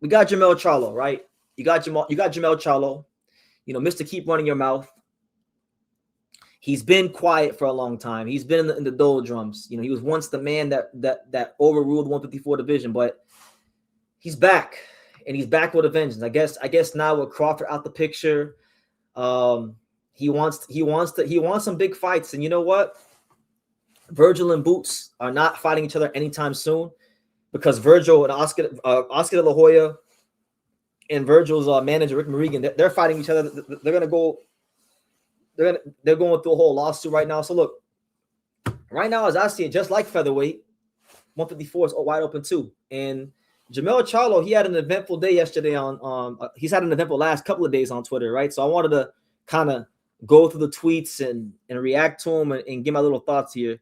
we got Jermell Charlo, right? You got Jermell Charlo, Mr. Keep Running Your Mouth. He's been quiet for a long time. He's been in the doldrums. He was once the man that overruled the 154 division, but he's back, and he's back with a vengeance. I guess now with Crawford out the picture, he wants some big fights. And you know what? Vergil and Boots are not fighting each other anytime soon, because Vergil and Oscar De La Hoya and Virgil's manager Rick Morrigan, they're fighting each other. They're going through a whole lawsuit right now. So look, right now, as I see it, just like featherweight, 154 is wide open too. And Jermell Charlo, he had an eventful day yesterday he's had an eventful last couple of days on Twitter, right? So I wanted to kind of go through the tweets and react to him and give my little thoughts here.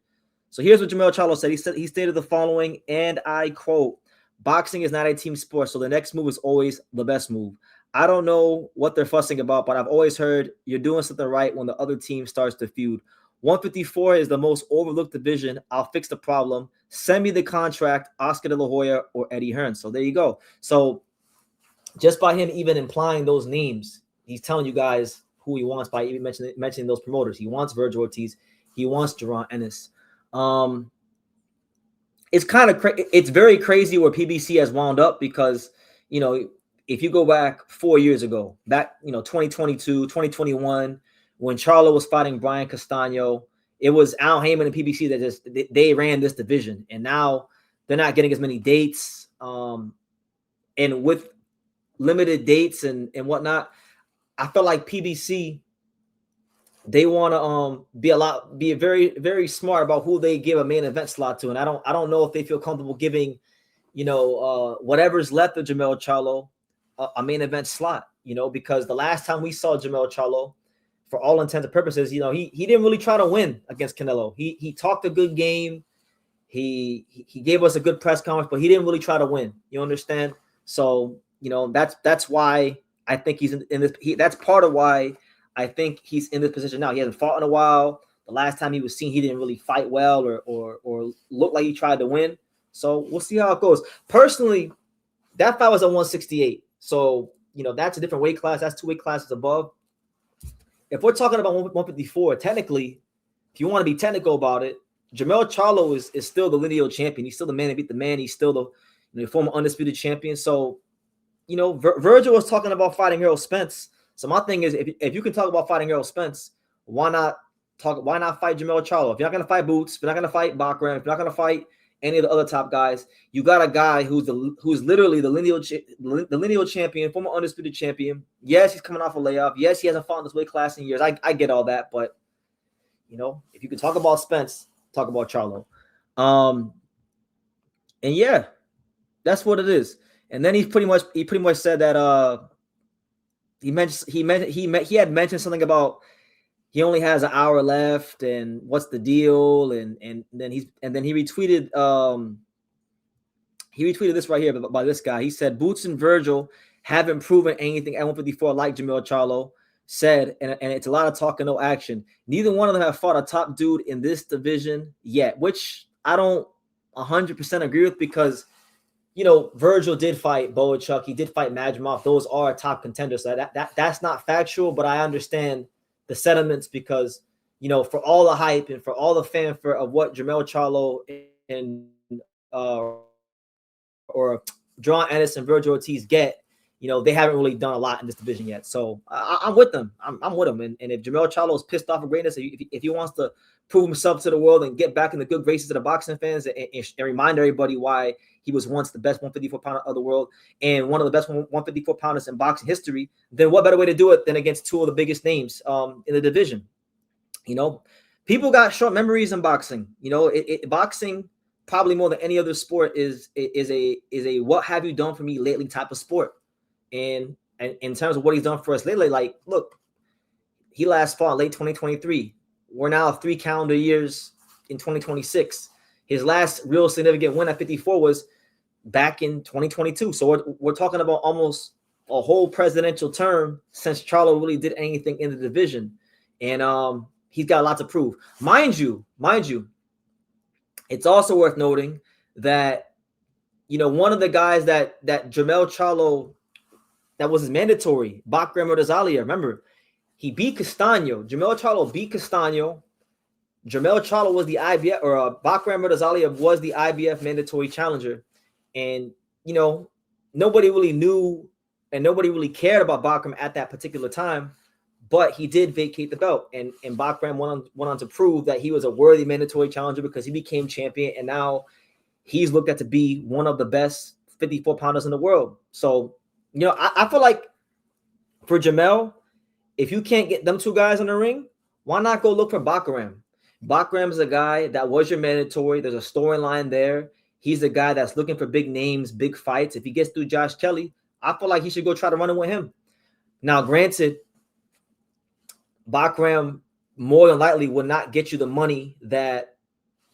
So here's what Jermell Charlo said. He stated the following, and I quote, "Boxing is not a team sport, so the next move is always the best move. I don't know what they're fussing about, but I've always heard you're doing something right when the other team starts to feud. 154 is the most overlooked division. I'll fix the problem. Send me the contract, Oscar De La Hoya or Eddie Hearn." So there you go. So just by him even implying those names, he's telling you guys who he wants by even mentioning those promoters. He wants Vergil Ortiz. He wants Jaron Ennis. It's kind of it's very crazy where PBC has wound up, because if you go back 4 years ago, 2022, 2021, when Charlo was fighting Brian Castano, it was Al Heyman and PBC that they ran this division, and now they're not getting as many dates, and with limited dates and whatnot, I feel like PBC, they want to be very, very smart about who they give a main event slot to. And I don't know if they feel comfortable giving, whatever's left of Jermell Charlo a main event slot, because the last time we saw Jermell Charlo, for all intents and purposes, he didn't really try to win against Canelo. He talked a good game. He gave us a good press conference, but he didn't really try to win. You understand? So, that's why I think he's in this. That's part of why I think he's in this position now. He hasn't fought in a while. The last time he was seen, he didn't really fight well or look like he tried to win. So we'll see how it goes. Personally, that fight was at 168. So, that's a different weight class. That's 2 weight classes above. If we're talking about 154, technically, if you want to be technical about it, Jermell Charlo is still the lineal champion. He's still the man that beat the man. He's still the former undisputed champion. So, Vergil was talking about fighting Errol Spence. So my thing is, if you can talk about fighting Errol Spence, why not fight Jermell Charlo? If you're not going to fight Boots, if you're not going to fight Bachram, if you're not going to fight any of the other top guys, you got a guy who's literally the lineal champion, former undisputed champion. Yes, he's coming off a layoff. Yes, he hasn't fought in this weight class in years. I get all that, but if you can talk about Spence, talk about Charlo. And yeah, that's what it is. And then he pretty much said that he had mentioned something about he only has an hour left and what's the deal, and then he retweeted this right here by this guy. He said Boots and Vergil haven't proven anything at 154 like Jermell Charlo said, and it's a lot of talk and no action. Neither one of them have fought a top dude in this division yet, which I don't 100% agree with, because Vergil did fight Boachuk. He did fight Majmov. Those are top contenders. So that's not factual, but I understand the sentiments, because, for all the hype and for all the fanfare of what Jermell Charlo and or Jaron Ennis and Vergil Ortiz get, they haven't really done a lot in this division yet. So I'm with them. I'm with them. And if Jermell Charlo is pissed off of greatness, if he wants to prove himself to the world and get back in the good graces of the boxing fans and remind everybody why he was once the best 154 pounder of the world and one of the best 154 pounders in boxing history, then what better way to do it than against two of the biggest names in the division? People got short memories in boxing. Boxing, probably more than any other sport, is a what have you done for me lately type of sport. And in terms of what he's done for us lately, like, look, he last fought late 2023. We're now 3 calendar years in 2026. His last real significant win at 54 was back in 2022. So we're talking about almost a whole presidential term since Charlo really did anything in the division. And he's got a lot to prove. Mind you, it's also worth noting that one of the guys that Jermell Charlo, that was mandatory, Bakram Rosalia. Remember, he beat Castaño. Jermell Charlo beat Castaño. Jermell Charlo was the IBF, or Bakram Rosalia was the IBF mandatory challenger. And, nobody really knew and nobody really cared about Bakram at that particular time, but he did vacate the belt. And Bakram went on to prove that he was a worthy mandatory challenger because he became champion. And now he's looked at to be one of the best 54-pounders in the world. So, I feel like for Jermell, if you can't get them two guys in the ring, why not go look for Bakram? Bakram is a guy that was your mandatory. There's a storyline there. He's a guy that's looking for big names, big fights. If he gets through Josh Kelly, I feel like he should go try to run it with him. Now, granted, Bakram more than likely will not get you the money that,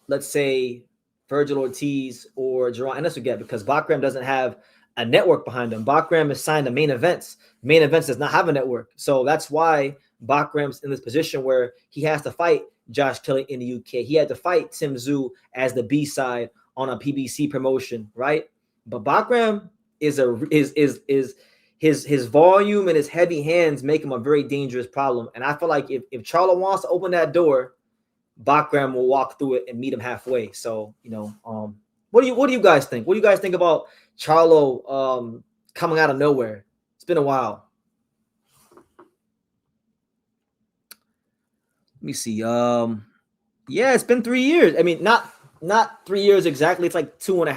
let's say, Vergil Ortiz or Jaron Ennis would get, because Bakram doesn't have a network behind him. Bakram is signed to Main Events. Main Events does not have a network. So that's why Bakram's in this position where he has to fight Josh Kelly in the UK. He had to fight Tim Tszyu as the B-side on a PBC promotion, right? But Bakram his volume and his heavy hands make him a very dangerous problem. And I feel like if Charlo wants to open that door, Bakram will walk through it and meet him halfway. So, what do you guys think? What do you guys think about Charlo coming out of nowhere? It's been a while. Let me see. Yeah, it's been 3 years. I mean, not 3 years exactly. It's like 2.5